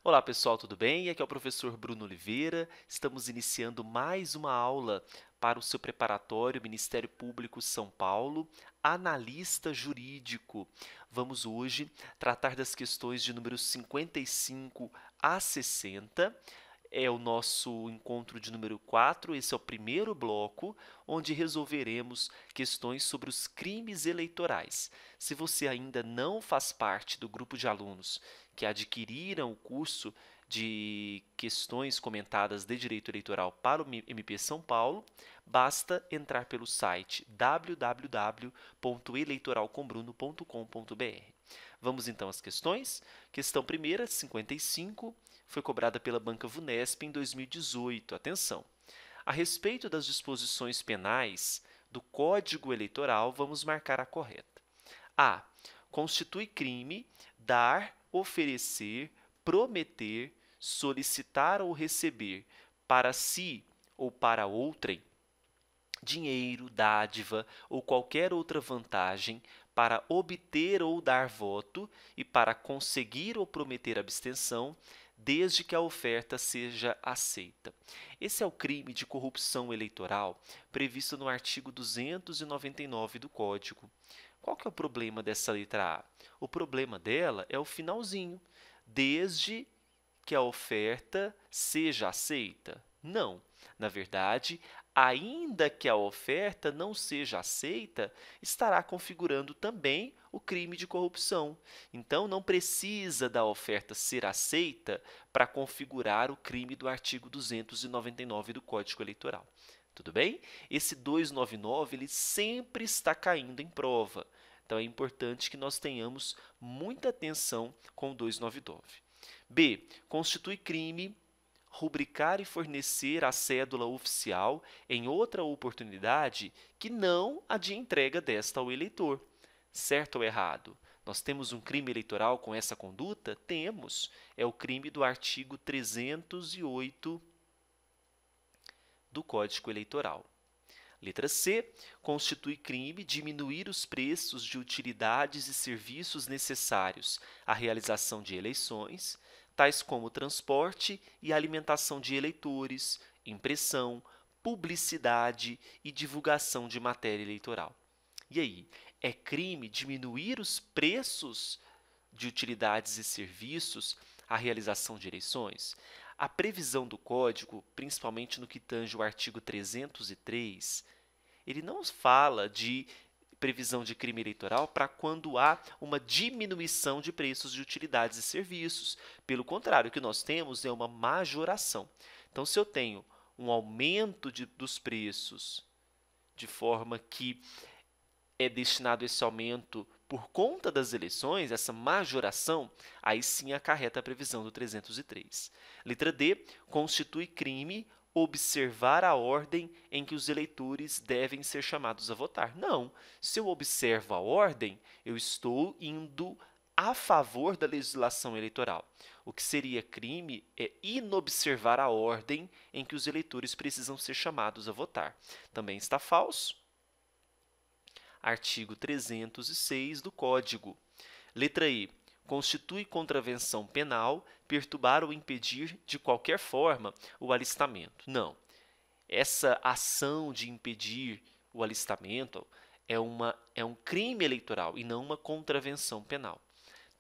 Olá, pessoal, tudo bem? Aqui é o professor Bruno Oliveira. Estamos iniciando mais uma aula para o seu preparatório Ministério Público São Paulo, analista jurídico. Vamos hoje tratar das questões de números 55 a 60. É o nosso encontro de número 4, esse é o primeiro bloco, onde resolveremos questões sobre os crimes eleitorais. Se você ainda não faz parte do grupo de alunos que adquiriram o curso de questões comentadas de direito eleitoral para o MP São Paulo, basta entrar pelo site www.eleitoralcombruno.com.br. Vamos então às questões. Questão primeira, 55, foi cobrada pela Banca Vunesp em 2018. Atenção! A respeito das disposições penais do Código Eleitoral, vamos marcar a correta. A. Constitui crime dar, oferecer, prometer, solicitar ou receber para si ou para outrem dinheiro, dádiva ou qualquer outra vantagem para obter ou dar voto e para conseguir ou prometer abstenção, desde que a oferta seja aceita. Esse é o crime de corrupção eleitoral previsto no artigo 299 do Código. Qual que é o problema dessa letra A? O problema dela é o finalzinho, desde que a oferta seja aceita. Não. Na verdade, ainda que a oferta não seja aceita, estará configurando também o crime de corrupção. Então, não precisa da oferta ser aceita para configurar o crime do artigo 299 do Código Eleitoral. Tudo bem? Esse 299 ele sempre está caindo em prova. Então, é importante que nós tenhamos muita atenção com o 299. B. Constitui crime rubricar e fornecer a cédula oficial em outra oportunidade que não a de entrega desta ao eleitor. Certo ou errado? Nós temos um crime eleitoral com essa conduta? Temos. É o crime do artigo 308 do Código Eleitoral. Letra C. Constitui crime diminuir os preços de utilidades e serviços necessários à realização de eleições, tais como transporte e alimentação de eleitores, impressão, publicidade e divulgação de matéria eleitoral. E aí, é crime diminuir os preços de utilidades e serviços à realização de eleições? A previsão do Código, principalmente no que tange o artigo 303, ele não fala de previsão de crime eleitoral para quando há uma diminuição de preços de utilidades e serviços. Pelo contrário, o que nós temos é uma majoração. Então, se eu tenho um aumento dos preços de forma que é destinado esse aumento por conta das eleições, essa majoração, aí sim acarreta a previsão do 303. Letra D. Constitui crime observar a ordem em que os eleitores devem ser chamados a votar. Não. Se eu observo a ordem, eu estou indo a favor da legislação eleitoral. O que seria crime é inobservar a ordem em que os eleitores precisam ser chamados a votar. Também está falso. Artigo 306 do Código. Letra E. Constitui contravenção penal perturbar ou impedir de qualquer forma o alistamento. Não. Essa ação de impedir o alistamento é um crime eleitoral e não uma contravenção penal,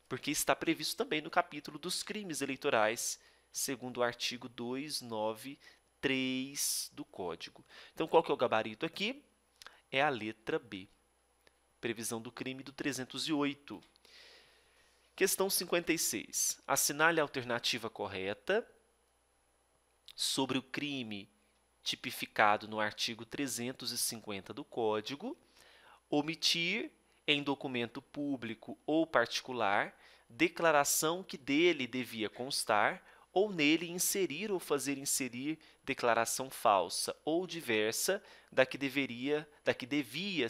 porque está previsto também no capítulo dos crimes eleitorais, segundo o artigo 293 do Código. Então, qual que é o gabarito aqui? É a letra B. Previsão do crime do 308. Questão 56. Assinale a alternativa correta sobre o crime tipificado no artigo 350 do Código, omitir em documento público ou particular declaração que dele devia constar ou nele inserir ou fazer inserir declaração falsa ou diversa da que devia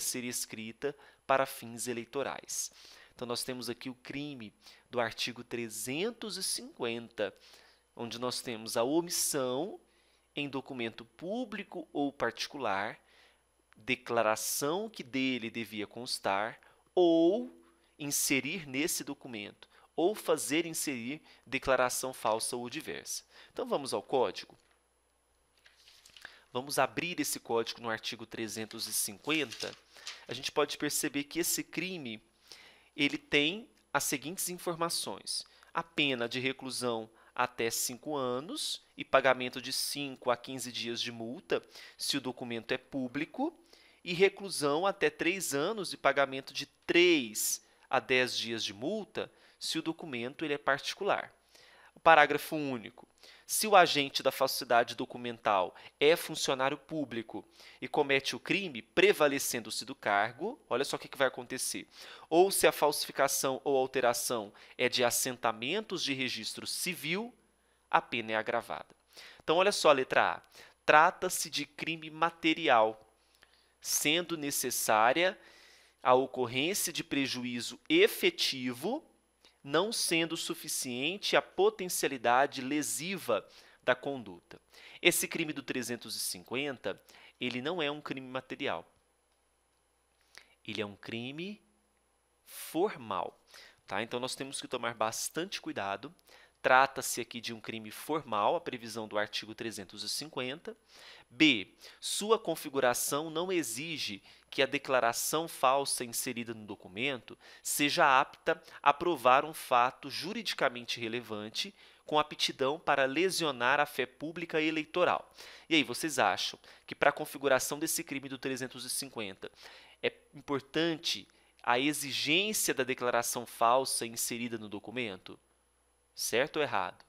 ser escrita para fins eleitorais. Então, nós temos aqui o crime do artigo 350, onde nós temos a omissão em documento público ou particular, declaração que dele devia constar ou inserir nesse documento ou fazer inserir declaração falsa ou diversa. Então, vamos ao código. Vamos abrir esse código no artigo 350. A gente pode perceber que esse crime ele tem as seguintes informações. A pena de reclusão até 5 anos e pagamento de 5 a 15 dias de multa, se o documento é público, e reclusão até 3 anos e pagamento de 3 a 10 dias de multa, se o documento ele é particular. O parágrafo único. Se o agente da falsidade documental é funcionário público e comete o crime prevalecendo-se do cargo, olha só o que vai acontecer. Ou se a falsificação ou alteração é de assentamentos de registro civil, a pena é agravada. Então, olha só a letra A. Trata-se de crime material, sendo necessária a ocorrência de prejuízo efetivo, não sendo suficiente a potencialidade lesiva da conduta. Esse crime do 350, ele não é um crime material. Ele é um crime formal. Tá? Então, nós temos que tomar bastante cuidado. Trata-se aqui de um crime formal, a previsão do artigo 350. B. Sua configuração não exige que a declaração falsa inserida no documento seja apta a provar um fato juridicamente relevante com aptidão para lesionar a fé pública e eleitoral. E aí, vocês acham que para a configuração desse crime do 350 é importante a exigência da declaração falsa inserida no documento? Certo ou errado?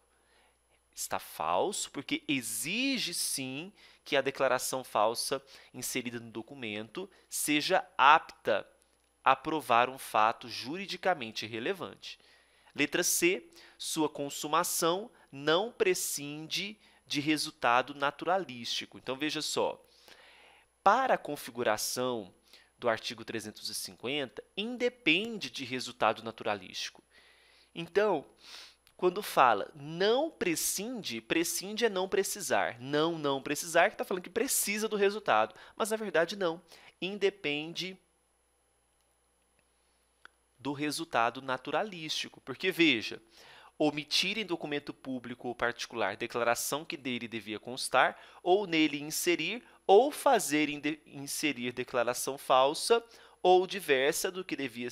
Está falso porque exige sim que a declaração falsa inserida no documento seja apta a provar um fato juridicamente relevante. Letra C, sua consumação não prescinde de resultado naturalístico. Então, veja só, para a configuração do artigo 350, independe de resultado naturalístico. Então, quando fala não prescinde, prescinde é não precisar. Não precisar, que está falando que precisa do resultado. Mas, na verdade, não. Independe do resultado naturalístico. Porque, veja, omitir em documento público ou particular declaração que dele devia constar, ou nele inserir, ou fazer inserir declaração falsa ou diversa do que devia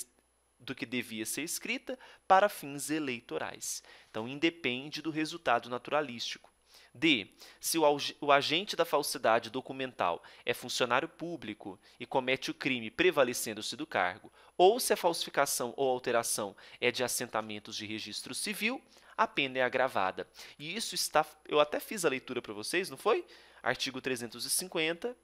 ser escrita para fins eleitorais. Então, independe do resultado naturalístico. D. Se o agente da falsidade documental é funcionário público e comete o crime prevalecendo-se do cargo, ou se a falsificação ou alteração é de assentamentos de registro civil, a pena é agravada. E isso está... Eu até fiz a leitura para vocês, não foi? Artigo 350,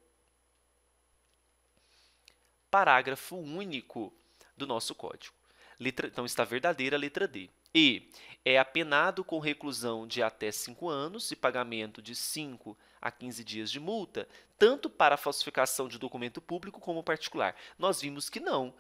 parágrafo único do nosso código. Então, está verdadeira a letra D. E. É apenado com reclusão de até 5 anos e pagamento de 5 a 15 dias de multa, tanto para a falsificação de documento público como particular. Nós vimos que não.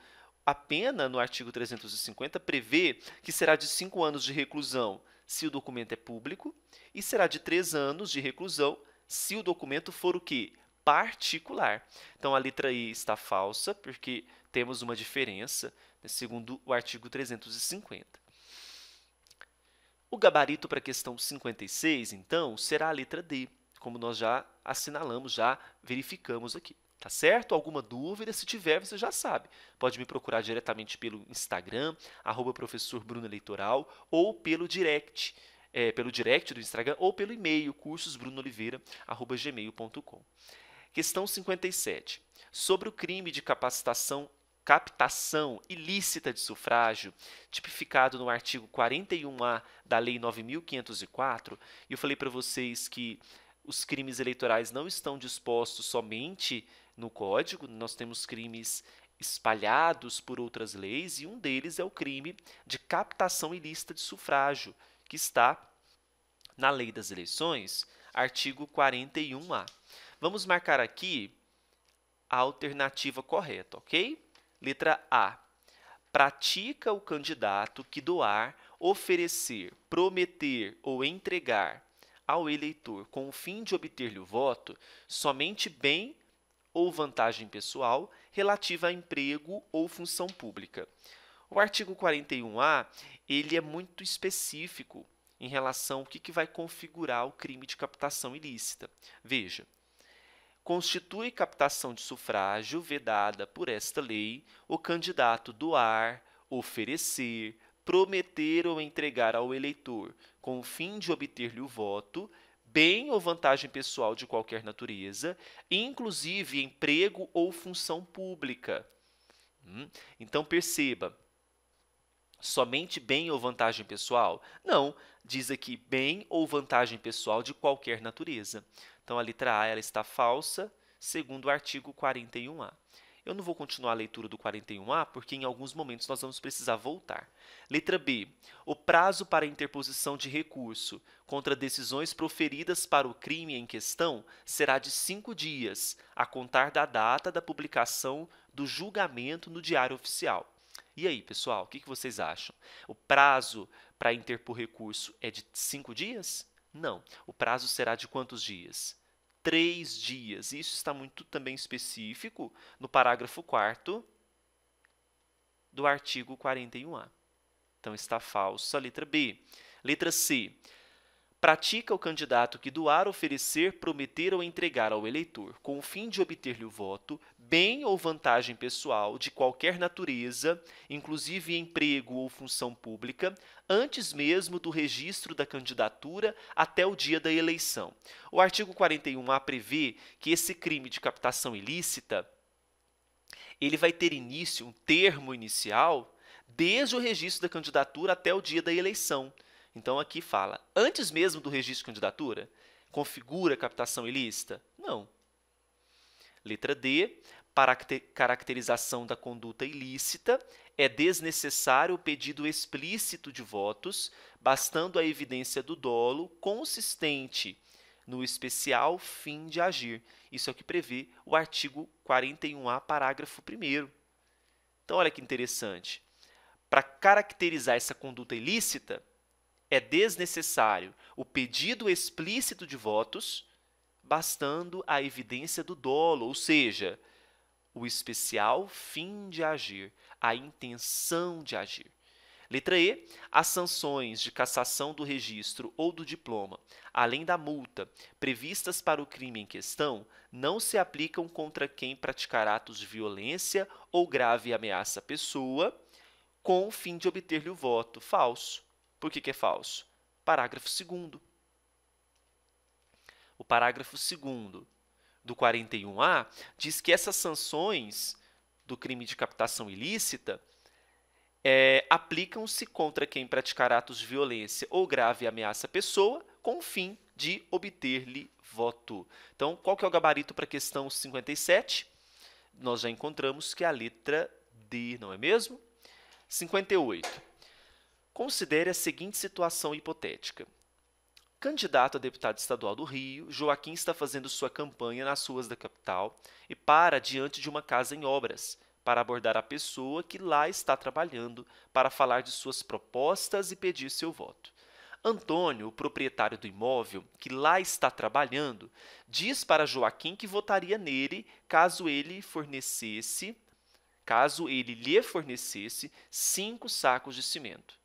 A pena, no artigo 350, prevê que será de 5 anos de reclusão se o documento é público e será de 3 anos de reclusão se o documento for o quê? Particular. Então, a letra I está falsa, porque temos uma diferença, segundo o artigo 350. O gabarito para a questão 56, então, será a letra D, como nós já assinalamos, já verificamos aqui. Tá certo? Alguma dúvida? Se tiver, você já sabe. Pode me procurar diretamente pelo Instagram, @professorbrunoeleitoral, ou pelo direct do Instagram, ou pelo e-mail, cursosbrunooliveira@gmail.com. Questão 57. Sobre o crime de captação ilícita de sufrágio, tipificado no artigo 41A da Lei 9.504, e eu falei para vocês que os crimes eleitorais não estão dispostos somente no Código, nós temos crimes espalhados por outras leis, e um deles é o crime de captação ilícita de sufrágio, que está na Lei das Eleições, artigo 41A. Vamos marcar aqui a alternativa correta, ok? Letra A. Pratica o candidato que doar, oferecer, prometer ou entregar ao eleitor com o fim de obter-lhe o voto somente bem ou vantagem pessoal relativa a emprego ou função pública. O artigo 41A, ele é muito específico em relação ao que vai configurar o crime de captação ilícita. Veja, constitui captação de sufrágio vedada por esta lei o candidato doar, oferecer, prometer ou entregar ao eleitor, com o fim de obter-lhe o voto, bem ou vantagem pessoal de qualquer natureza, inclusive emprego ou função pública. Então, perceba, somente bem ou vantagem pessoal? Não, diz aqui bem ou vantagem pessoal de qualquer natureza. Então, a letra A ela está falsa, segundo o artigo 41A. Eu não vou continuar a leitura do 41A, porque em alguns momentos nós vamos precisar voltar. Letra B. O prazo para interposição de recurso contra decisões proferidas para o crime em questão será de 5 dias, a contar da data da publicação do julgamento no Diário Oficial. E aí, pessoal, o que vocês acham? O prazo para interpor recurso é de 5 dias? Não. O prazo será de quantos dias? 3 dias. Isso está muito também específico no parágrafo 4º do artigo 41A. Então, está falsa a letra B. Letra C. Pratica o candidato que doar, oferecer, prometer ou entregar ao eleitor, com o fim de obter-lhe o voto, bem ou vantagem pessoal de qualquer natureza, inclusive emprego ou função pública, antes mesmo do registro da candidatura até o dia da eleição. O artigo 41A prevê que esse crime de captação ilícita ele vai ter início, um termo inicial, desde o registro da candidatura até o dia da eleição. Então, aqui fala, antes mesmo do registro de candidatura, configura captação ilícita? Não. Letra D, para a caracterização da conduta ilícita, é desnecessário o pedido explícito de votos, bastando a evidência do dolo consistente no especial fim de agir. Isso é o que prevê o artigo 41A, parágrafo 1º. Então, olha que interessante. Para caracterizar essa conduta ilícita, é desnecessário o pedido explícito de votos, bastando a evidência do dolo, ou seja, o especial fim de agir, a intenção de agir. Letra E, as sanções de cassação do registro ou do diploma, além da multa, previstas para o crime em questão, não se aplicam contra quem praticar atos de violência ou grave ameaça à pessoa, com o fim de obter-lhe o voto. Falso. Por que é falso? Parágrafo 2º. O parágrafo 2º do 41A diz que essas sanções do crime de captação ilícita aplicam-se contra quem praticar atos de violência ou grave ameaça à pessoa com o fim de obter-lhe voto. Então, qual que é o gabarito para a questão 57? Nós já encontramos que é a letra D, não é mesmo? 58. Considere a seguinte situação hipotética. Candidato a deputado estadual do Rio, Joaquim está fazendo sua campanha nas ruas da capital e para diante de uma casa em obras, para abordar a pessoa que lá está trabalhando, para falar de suas propostas e pedir seu voto. Antônio, o proprietário do imóvel, que lá está trabalhando, diz para Joaquim que votaria nele caso ele lhe fornecesse 5 sacos de cimento.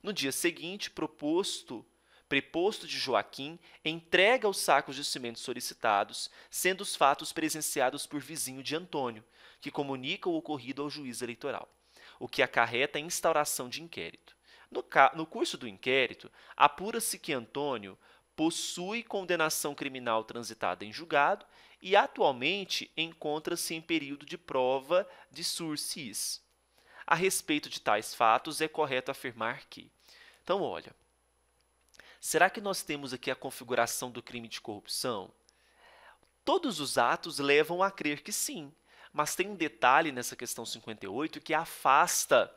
No dia seguinte, preposto de Joaquim, entrega os sacos de cimento solicitados, sendo os fatos presenciados por vizinho de Antônio, que comunica o ocorrido ao juiz eleitoral, o que acarreta a instauração de inquérito. No curso do inquérito, apura-se que Antônio possui condenação criminal transitada em julgado e atualmente encontra-se em período de prova de sursis. A respeito de tais fatos, é correto afirmar que... Então, olha, será que nós temos aqui a configuração do crime de corrupção? Todos os atos levam a crer que sim, mas tem um detalhe nessa questão 58 que afasta,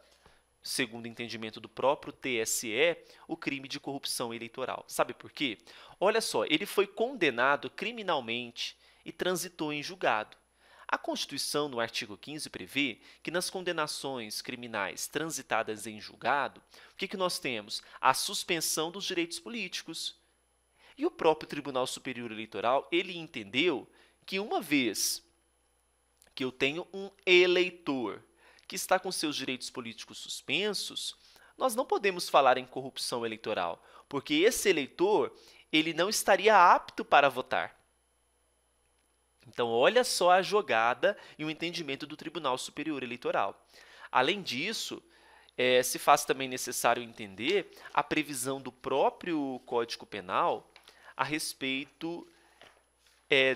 segundo o entendimento do próprio TSE, o crime de corrupção eleitoral. Sabe por quê? Olha só, ele foi condenado criminalmente e transitou em julgado. A Constituição, no artigo 15, prevê que nas condenações criminais transitadas em julgado, o que nós temos? A suspensão dos direitos políticos. E o próprio Tribunal Superior Eleitoral, ele entendeu que uma vez que eu tenho um eleitor que está com seus direitos políticos suspensos, nós não podemos falar em corrupção eleitoral, porque esse eleitor ele não estaria apto para votar. Então, olha só a jogada e o entendimento do Tribunal Superior Eleitoral. Além disso, se faz também necessário entender a previsão do próprio Código Penal a respeito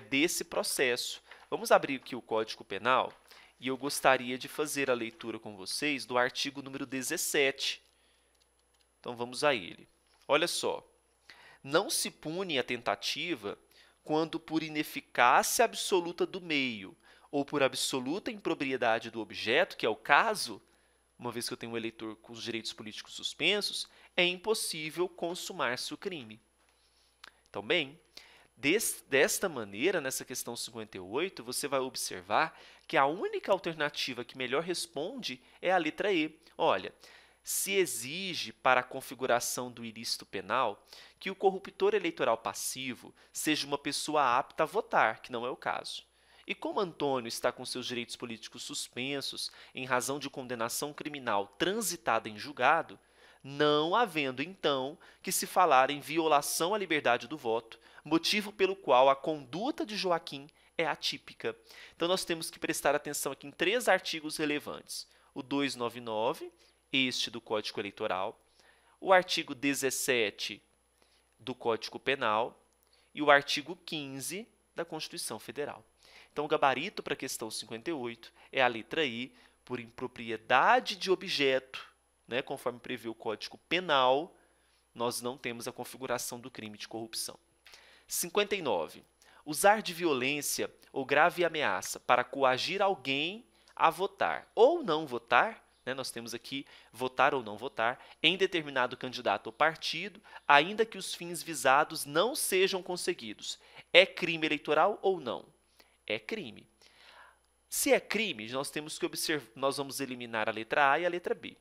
desse processo. Vamos abrir aqui o Código Penal e eu gostaria de fazer a leitura com vocês do artigo número 17. Então, vamos a ele. Olha só. Não se pune a tentativa quando por ineficácia absoluta do meio ou por absoluta impropriedade do objeto, que é o caso, uma vez que eu tenho um eleitor com os direitos políticos suspensos, é impossível consumar-se o crime. Então, bem, desta maneira, nessa questão 58, você vai observar que a única alternativa que melhor responde é a letra E. Olha, se exige para a configuração do ilícito penal que o corruptor eleitoral passivo seja uma pessoa apta a votar, que não é o caso. E como Antônio está com seus direitos políticos suspensos em razão de condenação criminal transitada em julgado, não havendo, então, que se falar em violação à liberdade do voto, motivo pelo qual a conduta de Joaquim é atípica. Então, nós temos que prestar atenção aqui em 3 artigos relevantes. O 299, este do Código Eleitoral, o artigo 17 do Código Penal e o artigo 15 da Constituição Federal. Então, o gabarito para a questão 58 é a letra I, por impropriedade de objeto, né, conforme prevê o Código Penal, nós não temos a configuração do crime de corrupção. 59. Usar de violência ou grave ameaça para coagir alguém a votar ou não votar, nós temos aqui votar ou não votar, em determinado candidato ou partido, ainda que os fins visados não sejam conseguidos. É crime eleitoral ou não? É crime. Se é crime, nós temos que observar, nós vamos eliminar a letra A e a letra B.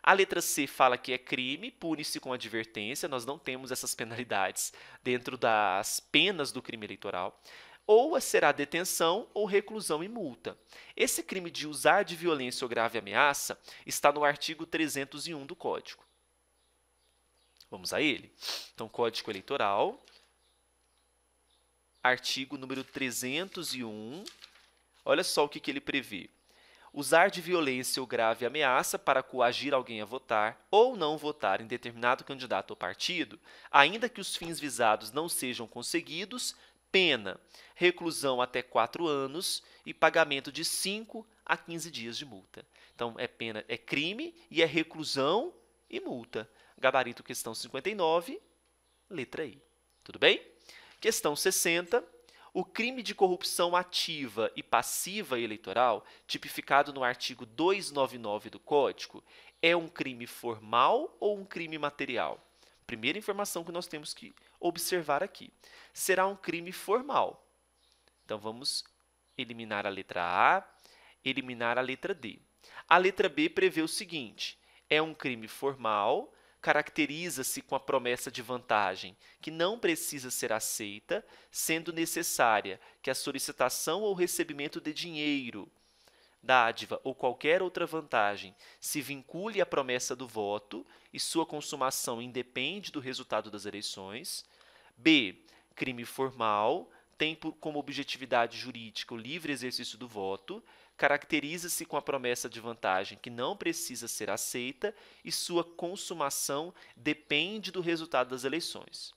A letra C fala que é crime, pune-se com advertência, nós não temos essas penalidades dentro das penas do crime eleitoral. Ou será detenção ou reclusão e multa. Esse crime de usar de violência ou grave ameaça está no artigo 301 do Código. Vamos a ele? Então, Código Eleitoral, artigo número 301. Olha só o que ele prevê. Usar de violência ou grave ameaça para coagir alguém a votar ou não votar em determinado candidato ou partido, ainda que os fins visados não sejam conseguidos, pena, reclusão até 4 anos e pagamento de 5 a 15 dias de multa. Então, é crime e é reclusão e multa. Gabarito questão 59, letra I. Tudo bem? Questão 60. O crime de corrupção ativa e passiva eleitoral, tipificado no artigo 299 do Código, é um crime formal ou um crime material? Primeira informação que nós temos que observar aqui. Será um crime formal. Então, vamos eliminar a letra A, eliminar a letra D. A letra B prevê o seguinte: é um crime formal, caracteriza-se com a promessa de vantagem que não precisa ser aceita, sendo necessária que a solicitação ou recebimento de dinheiro, dádiva ou qualquer outra vantagem se vincule à promessa do voto e sua consumação independe do resultado das eleições. B. Crime formal, tem como objetividade jurídica o livre exercício do voto, caracteriza-se com a promessa de vantagem que não precisa ser aceita e sua consumação depende do resultado das eleições.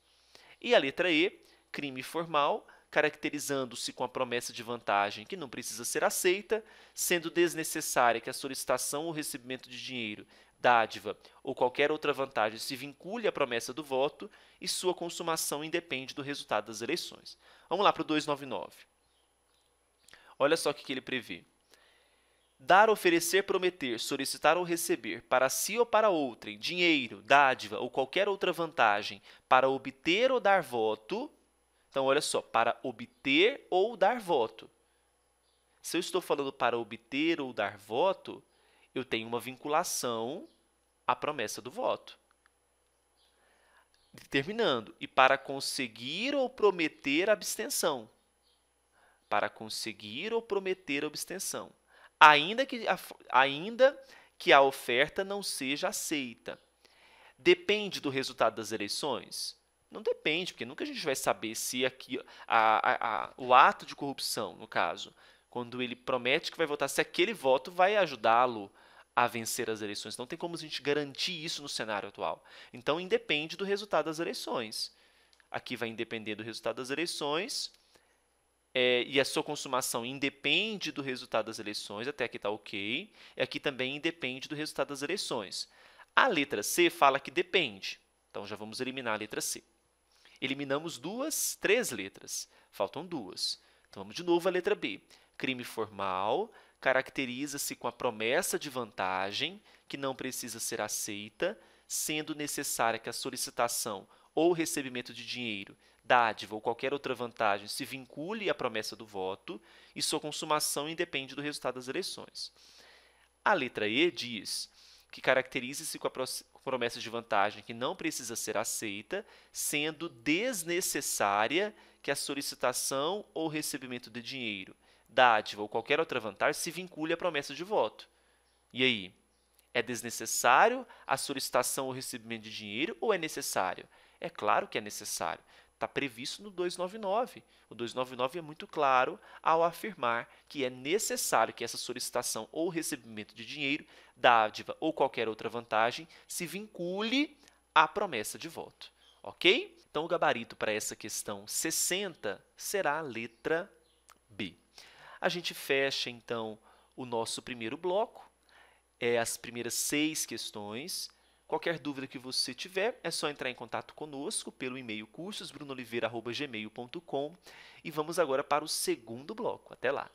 E a letra E, crime formal, caracterizando-se com a promessa de vantagem que não precisa ser aceita, sendo desnecessária que a solicitação ou recebimento de dinheiro, dádiva ou qualquer outra vantagem se vincule à promessa do voto e sua consumação independe do resultado das eleições. Vamos lá para o 299. Olha só o que ele prevê. Dar, oferecer, prometer, solicitar ou receber para si ou para outrem dinheiro, dádiva ou qualquer outra vantagem para obter ou dar voto. Então, olha só, para obter ou dar voto. Se eu estou falando para obter ou dar voto, eu tenho uma vinculação à promessa do voto. Terminando, e para conseguir ou prometer abstenção. Para conseguir ou prometer abstenção. ainda que a oferta não seja aceita. Depende do resultado das eleições? Não depende, porque nunca a gente vai saber se aqui, o ato de corrupção, no caso, quando ele promete que vai votar, se aquele voto vai ajudá-lo a vencer as eleições. Não tem como a gente garantir isso no cenário atual. Então, independe do resultado das eleições. Aqui vai independer do resultado das eleições, e a sua consumação independe do resultado das eleições, até aqui está ok, e aqui também independe do resultado das eleições. A letra C fala que depende, então já vamos eliminar a letra C. Eliminamos três letras, faltam duas. Então vamos de novo à letra B. Crime formal caracteriza-se com a promessa de vantagem, que não precisa ser aceita, sendo necessária que a solicitação ou recebimento de dinheiro, dádiva ou qualquer outra vantagem se vincule à promessa do voto e sua consumação independe do resultado das eleições. A letra E diz que caracteriza-se com a promessa de vantagem que não precisa ser aceita, sendo desnecessária que a solicitação ou recebimento de dinheiro, dádiva ou qualquer outra vantagem se vincule à promessa de voto. E aí? É desnecessário a solicitação ou recebimento de dinheiro ou é necessário? É claro que é necessário. Está previsto no 299. O 299 é muito claro ao afirmar que é necessário que essa solicitação ou recebimento de dinheiro, dádiva ou qualquer outra vantagem se vincule à promessa de voto. Ok? Então, o gabarito para essa questão 60 será a letra B. A gente fecha, então, o nosso primeiro bloco, as primeiras 6 questões. Qualquer dúvida que você tiver, é só entrar em contato conosco pelo e-mail cursosbrunooliveira@gmail.com e vamos agora para o segundo bloco. Até lá!